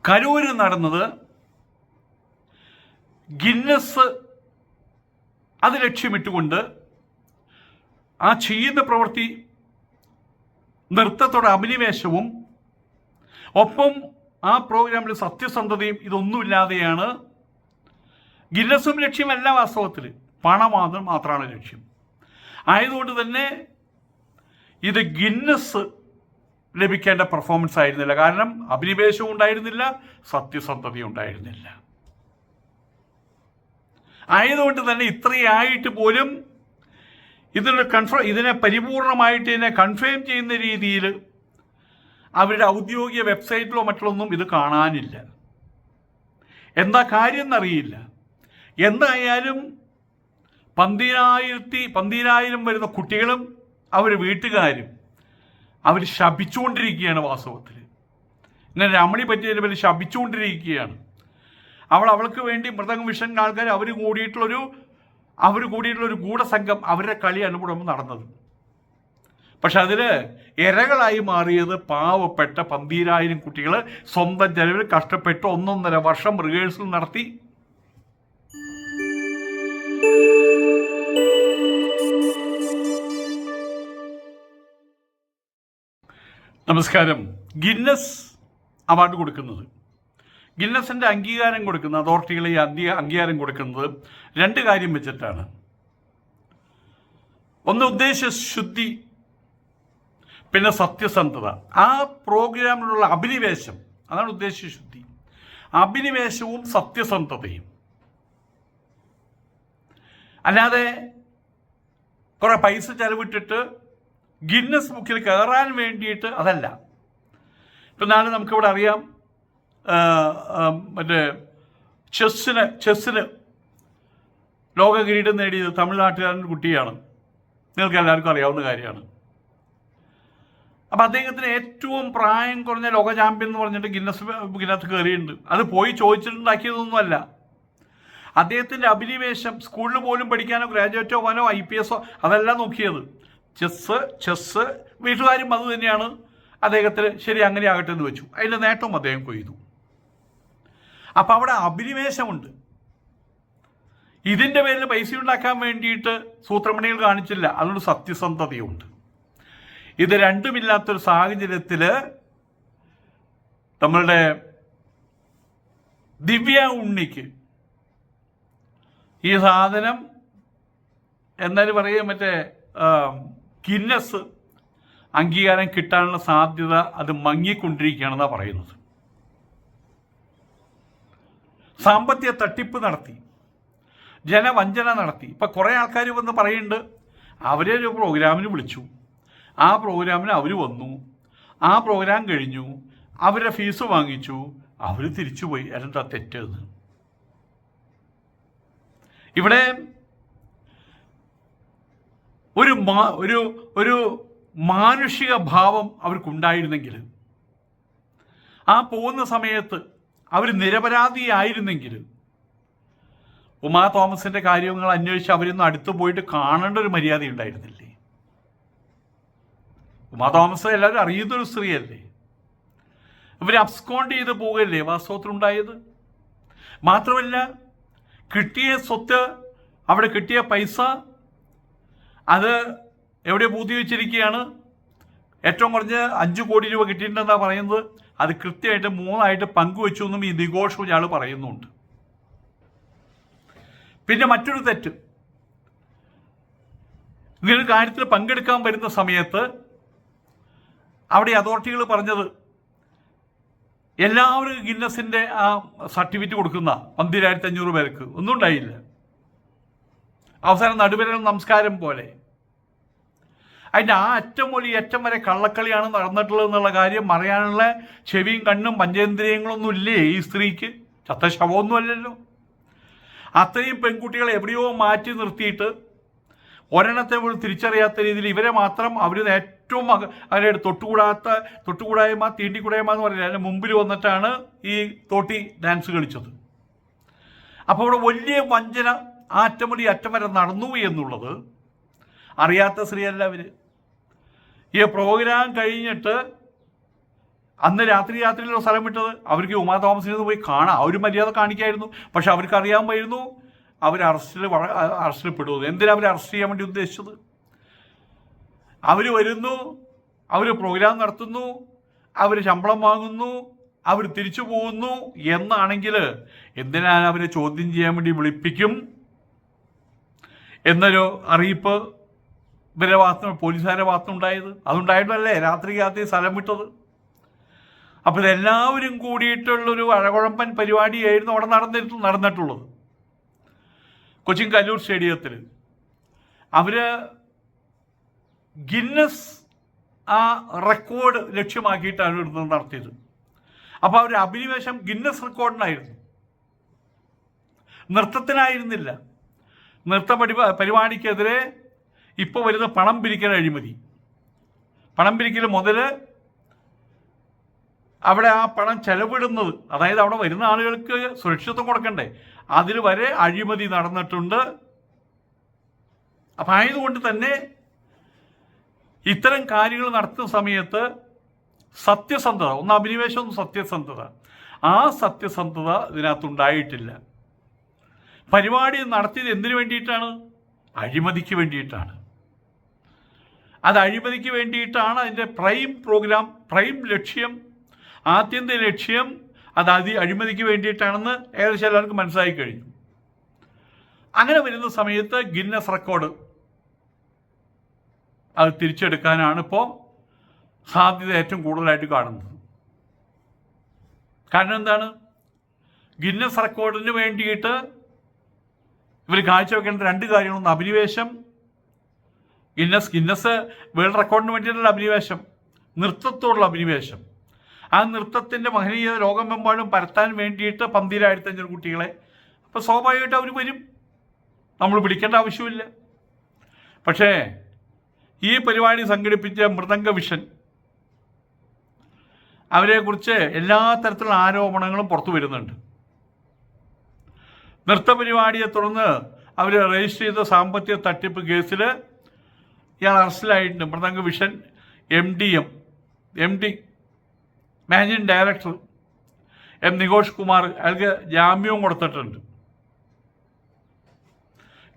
കരൂരിൽ നടന്നത് ഗിന്നസ് അത് ലക്ഷ്യമിട്ടുകൊണ്ട് ആ ചെയ്യുന്ന പ്രവൃത്തി നൃത്തത്തോടെ അഭിനിവേശവും ഒപ്പം ആ പ്രോഗ്രാമിൽ സത്യസന്ധതയും ഇതൊന്നുമില്ലാതെയാണ്. ഗിന്നസും ലക്ഷ്യമല്ല, വാസ്തവത്തിൽ പണം മാത്രമാണ് ലക്ഷ്യം. ആയതുകൊണ്ട് തന്നെ ഇത് ഗിന്നസ് ലഭിക്കേണ്ട പെർഫോമൻസ് ആയിരുന്നില്ല. കാരണം അഭിനിവേശവും ഉണ്ടായിരുന്നില്ല, സത്യസന്ധതയും ഉണ്ടായിരുന്നില്ല. ആയതുകൊണ്ട് തന്നെ ഇത്രയായിട്ട് പോലും ഇതിനെ പരിപൂർണമായിട്ട് ഇതിനെ കൺഫേം ചെയ്യുന്ന രീതിയിൽ അവരുടെ ഔദ്യോഗിക വെബ്സൈറ്റിലോ മറ്റുള്ളൊന്നും ഇത് കാണാനില്ല. എന്താ കാര്യം എന്നറിയില്ല. എന്തായാലും 12,000 വരുന്ന കുട്ടികളും അവർ വീട്ടുകാരും അവർ ശപിച്ചുകൊണ്ടിരിക്കുകയാണ്. വാസ്തവത്തിൽ ഇങ്ങനെ രമണി പറ്റിയതിൽ പേര് ശപിച്ചുകൊണ്ടിരിക്കുകയാണ്. അവൾക്ക് വേണ്ടി മൃദംഗ വിഷൻ ആൾക്കാർ അവർ കൂടിയിട്ടുള്ളൊരു ഗൂഢസംഘം അവരുടെ കളി അനുകൂലം നടന്നത്. പക്ഷെ അതിൽ ഇരകളായി മാറിയത് പാവപ്പെട്ട 12,000 കുട്ടികൾ സ്വന്തം ചെലവിൽ കഷ്ടപ്പെട്ട് 1.5 വർഷം റിഹേഴ്സൽ നടത്തി. നമസ്കാരം. ഗിന്നസ് അവാർഡ് കൊടുക്കുന്നത്, ഗിന്നസിൻ്റെ അംഗീകാരം കൊടുക്കുന്ന അതോറിറ്റികളെ അംഗീകാരം കൊടുക്കുന്നത് 2 കാര്യം വെച്ചിട്ടാണ്. ഒന്ന് ഉദ്ദേശശുദ്ധി, പിന്നെ സത്യസന്ധത. ആ പ്രോഗ്രാമിലുള്ള അഭിനിവേശം, അതാണ് ഉദ്ദേശശുദ്ധി. അഭിനിവേശവും സത്യസന്ധതയും. അല്ലാതെ കുറെ പൈസ ചെലവിട്ടിട്ട് ഗിന്നസ് ബുക്കിൽ കയറാൻ വേണ്ടിയിട്ട് അതല്ല. ഇപ്പം നാളെ നമുക്കിവിടെ അറിയാം, മറ്റേ ചെസ്സിന് ലോക കിരീടം നേടിയത് തമിഴ്നാട്ടുകാരൻ്റെ കുട്ടിയാണ്. നിങ്ങൾക്ക് എല്ലാവർക്കും അറിയാവുന്ന കാര്യമാണ്. അപ്പം അദ്ദേഹത്തിന് ഏറ്റവും പ്രായം കുറഞ്ഞ ലോക ചാമ്പ്യൻ എന്ന് പറഞ്ഞിട്ട് ഗിന്നസ് ബുക്കിനകത്ത് കയറിയിട്ടുണ്ട്. അത് പോയി ചോദിച്ചിട്ടുണ്ടാക്കിയതൊന്നുമല്ല. അദ്ദേഹത്തിൻ്റെ അഭിനിവേശം സ്കൂളിൽ പോലും പഠിക്കാനോ ഗ്രാജുവേറ്റോ ആവാനോ IPS അതല്ല നോക്കിയത്. ചെസ്സ് വീട്ടുകാരും അത് തന്നെയാണ് അദ്ദേഹത്തിന് ശരി അങ്ങനെ ആകട്ടെ എന്ന് വെച്ചു. അതിൻ്റെ നേട്ടവും അദ്ദേഹം കൊയ്തു. അപ്പം അവിടെ അഭിനിവേശമുണ്ട്. ഇതിൻ്റെ പേരിൽ പൈസ ഉണ്ടാക്കാൻ വേണ്ടിയിട്ട് സൂത്രമണികൾ കാണിച്ചില്ല. അതുകൊണ്ട് സത്യസന്ധതയുണ്ട്. ഇത് രണ്ടുമില്ലാത്തൊരു സാഹചര്യത്തിൽ നമ്മളുടെ ദിവ്യ ഉണ്ണിക്ക് ഈ സാധനം എന്നാലും പറയുക മറ്റേ ഗിന്നസ് അംഗീകാരം കിട്ടാനുള്ള സാധ്യത അത് മങ്ങിക്കൊണ്ടിരിക്കുകയാണെന്നാണ് പറയുന്നത്. സാമ്പത്തിക തട്ടിപ്പ് നടത്തി, ജനവഞ്ചന നടത്തി. ഇപ്പം കുറേ ആൾക്കാർ വന്ന് പറയുന്നുണ്ട് അവരെ ഒരു പ്രോഗ്രാമിന് വിളിച്ചു, ആ പ്രോഗ്രാമിന് അവർ വന്നു, ആ പ്രോഗ്രാം കഴിഞ്ഞു, അവരുടെ ഫീസ് വാങ്ങിച്ചു, അവർ തിരിച്ചുപോയി. അതെന്താ തെറ്റെന്ന്? ഇവിടെ ഒരു മാനുഷിക ഭാവം അവർക്കുണ്ടായിരുന്നെങ്കിൽ, ആ പോകുന്ന സമയത്ത് അവർ നിരപരാധിയായിരുന്നെങ്കിൽ, ഉമാ തോമസിൻ്റെ കാര്യങ്ങൾ അന്വേഷിച്ച് അവരൊന്നും അടുത്ത് പോയിട്ട് കാണേണ്ട ഒരു മര്യാദ ഉണ്ടായിരുന്നില്ലേ? ഉമാ തോമസ് എല്ലാവരും അറിയുന്നൊരു സ്ത്രീയല്ലേ? ഇവർ അബ്സ്കോണ്ട് ചെയ്ത് പോവുകയല്ലേ വാസ്തവത്തിലുണ്ടായത്? മാത്രമല്ല, കിട്ടിയ സ്വത്ത്, അവിടെ കിട്ടിയ പൈസ അത് എവിടെ പൂത്തി വെച്ചിരിക്കുകയാണ്. ഏറ്റവും കുറഞ്ഞ് 5 കോടി രൂപ കിട്ടിയിട്ടുണ്ടെന്നാണ് പറയുന്നത്. അത് കൃത്യമായിട്ട് 3 പങ്കുവെച്ചു എന്നും ഈ നിഘോഷവും ഇയാൾ പറയുന്നുണ്ട്. പിന്നെ മറ്റൊരു തെറ്റ്, ഇങ്ങനൊരു കാര്യത്തിൽ പങ്കെടുക്കാൻ വരുന്ന സമയത്ത് അവിടെ അതോറിറ്റികൾ പറഞ്ഞത് എല്ലാവർക്കും ഗിന്നസിൻ്റെ ആ സർട്ടിഫിക്കറ്റ് കൊടുക്കുന്ന 12,500 പേർക്ക് ഒന്നും ഉണ്ടായില്ല. അവസാനം നടുവിരൽ നമസ്കാരം പോലെ അതിൻ്റെ ആ അറ്റം മുതൽ ഈ അറ്റം വരെ കള്ളക്കളിയാണ് നടന്നിട്ടുള്ളത് എന്നുള്ള കാര്യം അറിയാനുള്ള ചെവിയും കണ്ണും പഞ്ചേന്ദ്രിയങ്ങളൊന്നും ഇല്ലേ ഈ സ്ത്രീക്ക്? ചത്ത ശവമൊന്നും അല്ലല്ലോ. അത്രയും പെൺകുട്ടികളെ എവിടെയോ മാറ്റി നിർത്തിയിട്ട് ഒരെണ്ണത്തെ പോലും തിരിച്ചറിയാത്ത രീതിയിൽ ഇവരെ മാത്രം അവർ ഏറ്റവും അവരുടെ തൊട്ടുകൂടായ്മ തീണ്ടിക്കൂടായ്മ എന്ന് പറയുന്നത് അതിൻ്റെ മുമ്പിൽ വന്നിട്ടാണ് ഈ തോട്ടി ഡാൻസ് കളിച്ചത്. അപ്പോൾ ഇവിടെ വലിയ വഞ്ചന ആ അറ്റം മുതൽ ഈ അറ്റം വരെ നടന്നു എന്നുള്ളത് അറിയാത്ത സ്ത്രീയല്ല അവർ. ഈ പ്രോഗ്രാം കഴിഞ്ഞിട്ട് അന്ന് രാത്രിയിലുള്ള സ്ഥലം വിട്ടത്. അവർക്ക് ഉമാ തോമസിനെ പോയി കാണാം, അവർ മര്യാദ കാണിക്കായിരുന്നു. പക്ഷെ അവർക്ക് അറിയാമായിരുന്നു അവർ അറസ്റ്റിൽ പെടുന്നത്. എന്തിനാ അവർ അറസ്റ്റ് ചെയ്യാൻ വേണ്ടി ഉദ്ദേശിച്ചത്? അവർ വരുന്നു, അവർ പ്രോഗ്രാം നടത്തുന്നു, അവർ ശമ്പളം വാങ്ങുന്നു, അവർ തിരിച്ചു പോകുന്നു എന്നാണെങ്കിൽ എന്തിനാണ് അവരെ ചോദ്യം ചെയ്യാൻ വേണ്ടി വിളിപ്പിക്കും എന്നൊരു അറിയിപ്പ് ഇവരുടെ ഭാഗത്ത്, പോലീസുകാരുടെ ഭാഗത്തുനിന്നുണ്ടായത്. അതുണ്ടായിട്ടല്ലേ രാത്രി സ്ഥലം വിട്ടത്. അപ്പോൾ ഇതെല്ലാവരും കൂടിയിട്ടുള്ളൊരു അഴകുഴമ്പൻ പരിപാടിയായിരുന്നു അവിടെ നടന്നിട്ടുള്ളത്. കൊച്ചിൻ കല്ലൂർ സ്റ്റേഡിയത്തിൽ അവർ ഗിന്നസ് ആ റെക്കോർഡ് ലക്ഷ്യമാക്കിയിട്ടാണ് ഇവിടുന്ന് നടത്തിയത്. അപ്പോൾ അവർ അഭിനിവേശം ഗിന്നസ് റെക്കോർഡിനായിരുന്നു, നൃത്തത്തിനായിരുന്നില്ല. നൃത്ത പരിപാടിക്കെതിരെ ഇപ്പോൾ വരുന്ന പണം പിരിക്കൽ അഴിമതി, പണം പിരിക്കൽ മുതൽ അവിടെ ആ പണം ചെലവിടുന്നത്, അതായത് അവിടെ വരുന്ന ആളുകൾക്ക് സുരക്ഷിതത്വം കൊടുക്കണ്ടേ, അതിൽ വരെ അഴിമതി നടന്നിട്ടുണ്ട്. അപ്പം ആയതുകൊണ്ട് തന്നെ ഇത്തരം കാര്യങ്ങൾ നടത്തുന്ന സമയത്ത് സത്യസന്ധത, ഒന്ന് അഭിനിവേശം, ഒന്ന് സത്യസന്ധത, ആ സത്യസന്ധത ഇതിനകത്തുണ്ടായിട്ടില്ല. പരിപാടി നടത്തിയത് എന്തിനു വേണ്ടിയിട്ടാണ്? അഴിമതിക്ക് വേണ്ടിയിട്ടാണ്. അത് അഴിമതിക്ക് വേണ്ടിയിട്ടാണ്. അതിൻ്റെ പ്രൈം ലക്ഷ്യം, ആത്യന്തിക ലക്ഷ്യം അത് അഴിമതിക്ക് വേണ്ടിയിട്ടാണെന്ന് ഏകദേശം എല്ലാവർക്കും മനസ്സിലായി കഴിഞ്ഞു. അങ്ങനെ വരുന്ന സമയത്ത് ഗിന്നസ് റെക്കോർഡ് അത് തിരിച്ചെടുക്കാനാണ് ഇപ്പോൾ സാധ്യത ഏറ്റവും കൂടുതലായിട്ട് കാണുന്നത്. കാരണം എന്താണ്? ഗിന്നസ് റെക്കോർഡിന് വേണ്ടിയിട്ട് ഇവർ കാഴ്ചവെക്കേണ്ട രണ്ട് കാര്യങ്ങളൊന്നും അഭിനിവേശം, ഗിന്നസ് വേൾഡ് റെക്കോർഡിന് വേണ്ടിയിട്ടുള്ള അഭിനിവേശം, നൃത്തത്തോടുള്ള അഭിനിവേശം. ആ നൃത്തത്തിൻ്റെ മഹനീയത ലോകമെമ്പാടും പരത്താൻ വേണ്ടിയിട്ട് 12,500 കുട്ടികളെ, അപ്പോൾ സ്വാഭാവികമായിട്ട് അവർ വരും, നമ്മൾ പിടിക്കേണ്ട ആവശ്യമില്ല. പക്ഷേ ഈ പരിപാടി സംഘടിപ്പിച്ച മൃദംഗ വിഷൻ, അവരെക്കുറിച്ച് എല്ലാ തരത്തിലുള്ള ആരോപണങ്ങളും പുറത്തു വരുന്നുണ്ട്. നൃത്തപരിപാടിയെ തുടർന്ന് അവർ രജിസ്റ്റർ ചെയ്ത സാമ്പത്തിക തട്ടിപ്പ് കേസിൽ ഇയാൾ അറസ്റ്റിലായിട്ടുണ്ട്. Mridanga vision M D managing director M Nikosh Kumar, അയാൾക്ക് ജാമ്യവും കൊടുത്തിട്ടുണ്ട്.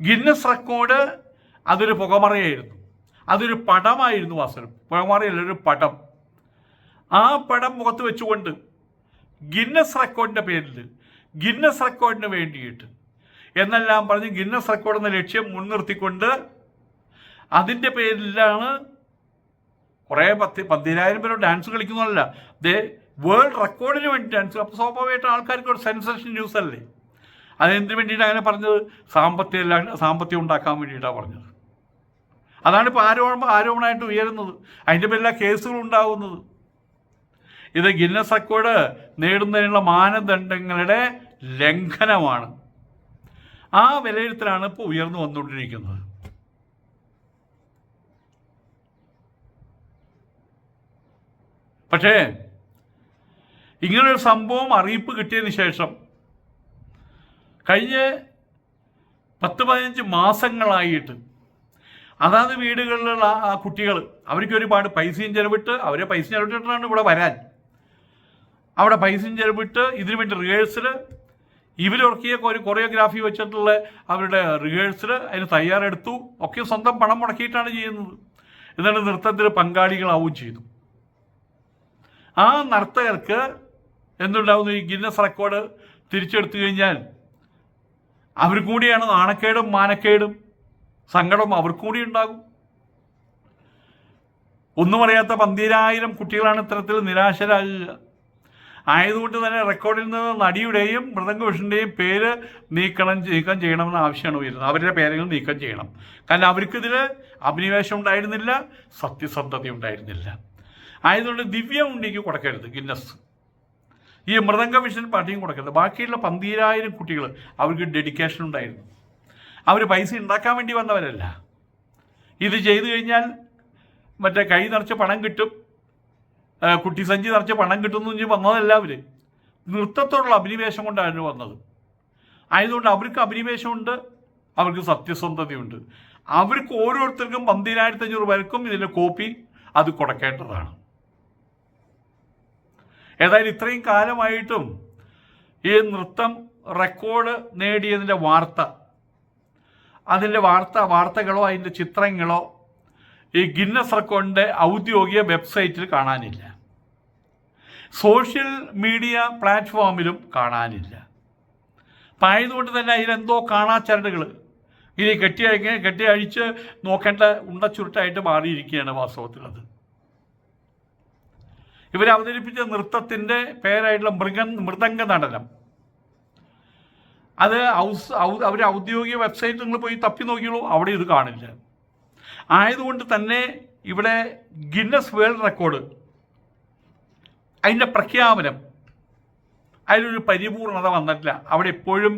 ഗിന്നസ് റെക്കോർഡ് അതൊരു പുകമറയായിരുന്നു, അതൊരു പടമായിരുന്നു. വാസനം പുകമറയല്ല, ഒരു പടം. ആ പടം മുഖത്ത് വെച്ചുകൊണ്ട് ഗിന്നസ് റെക്കോർഡിൻ്റെ പേരിൽ, ഗിന്നസ് റെക്കോർഡിന് വേണ്ടിയിട്ട് എന്നെല്ലാം പറഞ്ഞ് ഗിന്നസ് റെക്കോർഡ് എന്ന ലക്ഷ്യം മുൻനിർത്തിക്കൊണ്ട് അതിൻ്റെ പേരിലാണ് കുറേ 10,000 പേര് ഡാൻസ് കളിക്കുന്നതല്ല, വേൾഡ് റെക്കോർഡിന് വേണ്ടി ഡാൻസ്. അപ്പോൾ സ്വാഭാവികമായിട്ട് ആൾക്കാർക്ക് ഒരു സെൻസേഷൻ ന്യൂസ് അല്ലേ. അതെന്തിനു വേണ്ടിയിട്ടാണ് അങ്ങനെ പറഞ്ഞത്? സാമ്പത്തികം ഉണ്ടാക്കാൻ വേണ്ടിയിട്ടാണ് പറഞ്ഞത്. അതാണ് ഇപ്പോൾ ആരോപണമായിട്ട് ഉയരുന്നത്. അതിൻ്റെ പേരിലാണ് കേസുകൾ ഉണ്ടാകുന്നത്. ഇത് ഗിന്നസ് റെക്കോർഡ് നേടുന്നതിനുള്ള മാനദണ്ഡങ്ങളുടെ ലംഘനമാണ്. ആ വിലയിരുത്തലാണ് ഇപ്പോൾ ഉയർന്നു വന്നുകൊണ്ടിരിക്കുന്നത്. പക്ഷേ ഇങ്ങനൊരു സംഭവം അറിയിപ്പ് കിട്ടിയതിന് ശേഷം കഴിഞ്ഞ 10-15 മാസങ്ങളായിട്ട് അതാത് വീടുകളിലുള്ള ആ കുട്ടികൾ, അവർക്ക് ഒരുപാട് പൈസയും ചെലവിട്ട്, അവരെ പൈസ ചെലവിട്ടിട്ടാണ് ഇവിടെ വരാൻ. അവിടെ പൈസയും ചെലവിട്ട് ഇതിനു വേണ്ടി റിഹേഴ്സൽ, ഇവരൊരുക്കിയ ഒരു കൊറിയോഗ്രാഫി വെച്ചിട്ടുള്ള അവരുടെ റിഹേഴ്സൽ, അതിന് തയ്യാറെടുത്തു, ഒക്കെ സ്വന്തം പണം മുടക്കിയിട്ടാണ് ചെയ്യുന്നത്. എന്നിട്ട് നൃത്തത്തിൽ പങ്കാളികളാവുകയും ചെയ്തു. ആ നർത്തകർക്ക് എന്തുണ്ടാവുന്നു? ഈ ഗിന്നസ് റെക്കോർഡ് തിരിച്ചെടുത്തു കഴിഞ്ഞാൽ അവർ കൂടിയാണ് നാണക്കേടും മാനക്കേടും സങ്കടവും അവർക്കും കൂടി ഉണ്ടാകും. ഒന്നും അറിയാത്ത 12,000 കുട്ടികളാണ് ഇത്തരത്തിൽ നിരാശരാകുക. ആയതുകൊണ്ട് തന്നെ റെക്കോർഡിൽ നിന്ന് നടിയുടെയും മൃദംഗ വിഷൻ്റെയും പേര് നീക്കം ചെയ്യണമെന്ന ആവശ്യമാണ് വരുന്നത്. അവരുടെ പേരുകൾ നീക്കം ചെയ്യണം. കാരണം അവർക്കിതിൽ അഭിനിവേശം ഉണ്ടായിരുന്നില്ല, സത്യസന്ധത ഉണ്ടായിരുന്നില്ല. ആയതുകൊണ്ട് ദിവ്യ ഉണ്ണിക്ക് കൊടുക്കരുത് ഗിന്നസ്, ഈ മൃദംഗ വിഷൻ പാർട്ടിയും കൊടുക്കരുത്. ബാക്കിയുള്ള 12,000 കുട്ടികൾ അവർക്ക് ഡെഡിക്കേഷൻ ഉണ്ടായിരുന്നു. അവർ പൈസ ഉണ്ടാക്കാൻ വേണ്ടി വന്നവരല്ല. ഇത് ചെയ്തു കഴിഞ്ഞാൽ മറ്റേ കൈ നിറച്ച് പണം കിട്ടും, കുട്ടി സഞ്ചി നിറച്ച് പണം കിട്ടുമെന്ന് പറഞ്ഞ് വന്നതല്ല. അവർ നൃത്തത്തോടുള്ള അഭിനിവേശം കൊണ്ടാണ് വന്നത്. ആയതുകൊണ്ട് അവർക്ക് അഭിനിവേശമുണ്ട്, അവർക്ക് സത്യസന്ധതയുണ്ട്. അവർക്ക് ഓരോരുത്തർക്കും 12,500 പേർക്കും ഇതിൻ്റെ കോപ്പി അത് കൊടുക്കേണ്ടതാണ്. ഏതായാലും ഇത്രയും കാലമായിട്ടും ഈ നൃത്തം റെക്കോർഡ് നേടിയതിൻ്റെ വാർത്തകളോ അതിൻ്റെ ചിത്രങ്ങളോ ഈ ഗിന്നസ് റെക്കോർഡിൻ്റെ ഔദ്യോഗിക വെബ്സൈറ്റിൽ കാണാനില്ല, സോഷ്യൽ മീഡിയ പ്ലാറ്റ്ഫോമിലും കാണാനില്ല. അപ്പം ആയതുകൊണ്ട് തന്നെ അതിലെന്തോ കാണാച്ചരടുകൾ ഇനി കെട്ടിയഴിച്ച് നോക്കേണ്ട ഉണ്ടച്ചുരുട്ടായിട്ട് മാറിയിരിക്കുകയാണ് വാസ്തവത്തിൽ. അത് ഇവരവതരിപ്പിച്ച നൃത്തത്തിൻ്റെ പേരായിട്ടുള്ള മൃദംഗ നടനം, അത് അവർ ഔദ്യോഗിക വെബ്സൈറ്റ് നിങ്ങൾ പോയി തപ്പി നോക്കിയുള്ളൂ, അവിടെ ഇത് കാണില്ല. ആയതുകൊണ്ട് തന്നെ ഇവിടെ ഗിന്നസ് വേൾഡ് റെക്കോർഡ് അതിൻ്റെ പ്രഖ്യാപനം, അതിലൊരു പരിപൂർണത വന്നിട്ടില്ല. അവിടെ ഇപ്പോഴും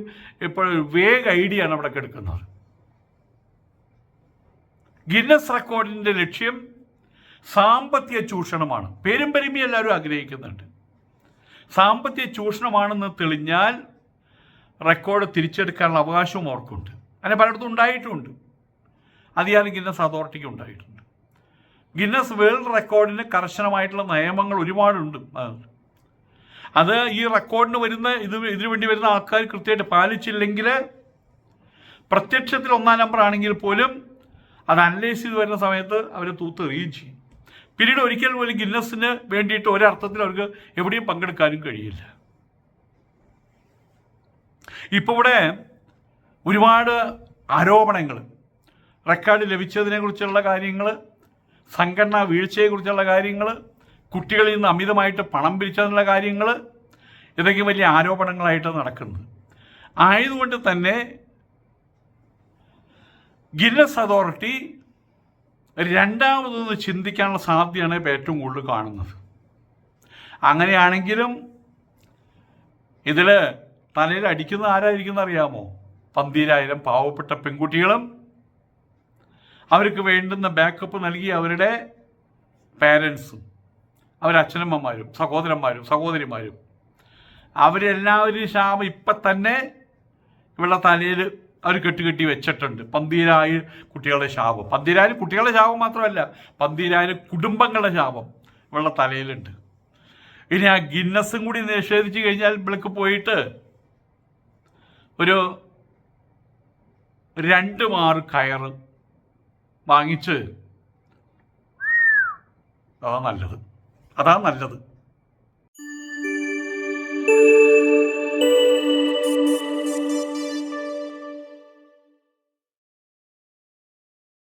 വേഗ് ഐഡിയാണ് അവിടെ കിടക്കുന്നത്. ഗിന്നസ് റെക്കോർഡിൻ്റെ ലക്ഷ്യം സാമ്പത്തിക ചൂഷണമാണ്. പേരും പെരുമയും എല്ലാവരും ആഗ്രഹിക്കുന്നുണ്ട്. സാമ്പത്തിക ചൂഷണമാണെന്ന് തെളിഞ്ഞാൽ റെക്കോർഡ് തിരിച്ചെടുക്കാനുള്ള അവകാശവും അവർക്കുണ്ട്. അങ്ങനെ പലയിടത്തും ഉണ്ടായിട്ടുമുണ്ട്. അധികാരം ഗിന്നസ് അതോറിറ്റിക്ക് ഉണ്ടായിട്ടുണ്ട്. ഗിന്നസ് വേൾഡ് റെക്കോർഡിന് കർശനമായിട്ടുള്ള നിയമങ്ങൾ ഒരുപാടുണ്ട്. അത് ഈ റെക്കോർഡിന് ഇതിനു വേണ്ടി വരുന്ന ആൾക്കാർ കൃത്യമായിട്ട് പാലിച്ചില്ലെങ്കിൽ പ്രത്യക്ഷത്തിൽ 1-ാം നമ്പർ ആണെങ്കിൽ പോലും അത് അനലൈസ് ചെയ്ത് വരുന്ന സമയത്ത് അവർ തൂത്തെറിയുകയും ചെയ്യും. പിന്നീട് ഒരിക്കൽ പോലും ഗിന്നസിന് വേണ്ടിയിട്ട് ഒരർത്ഥത്തിൽ അവർക്ക് എവിടെയും പങ്കെടുക്കാനും കഴിയില്ല. ഇപ്പോൾ ഇവിടെ ഒരുപാട് ആരോപണങ്ങൾ, റെക്കോർഡ് ലഭിച്ചതിനെക്കുറിച്ചുള്ള കാര്യങ്ങൾ, സംഘടനാ വീഴ്ചയെക്കുറിച്ചുള്ള കാര്യങ്ങൾ, കുട്ടികളിൽ നിന്ന് അമിതമായിട്ട് പണം പിരിച്ചതിനുള്ള കാര്യങ്ങൾ, ഇതൊക്കെ വലിയ ആരോപണങ്ങളായിട്ട് നടക്കുന്നത്. ആയതുകൊണ്ട് തന്നെ ഗിന്നസ് അതോറിറ്റി രണ്ടാമതൊന്ന് ചിന്തിക്കാനുള്ള സാധ്യതയാണ് ഇപ്പോൾ ഏറ്റവും കൂടുതൽ കാണുന്നത്. അങ്ങനെയാണെങ്കിലും ഇതിൽ തലയിൽ അടിക്കുന്ന ആരായിരിക്കും അറിയാമോ? 12,000 പാവപ്പെട്ട പെൺകുട്ടികളും അവർക്ക് വേണ്ടുന്ന ബാക്കപ്പ് നൽകിയ അവരുടെ പേരൻസും, അവരച്ഛനമ്മമാരും സഹോദരന്മാരും അവരെല്ലാവരും ശാപം ഇപ്പം തന്നെ ഇവളുടെ തലയിൽ അവർ കെട്ടി വെച്ചിട്ടുണ്ട്. 12,000 കുട്ടികളുടെ ശാപം. 12,000 കുട്ടികളുടെ ശാപം മാത്രമല്ല, 12,000 കുടുംബങ്ങളുടെ ശാപം ഇവളുടെ തലയിലുണ്ട്. ഇനി ആ ഗിന്നസും കൂടി നിഷേധിച്ചു കഴിഞ്ഞാൽ ഇവൾക്ക് പോയിട്ട് ഒരു 2 മാറ് കയറ് വാങ്ങിച്ച് അതാ നല്ലത്.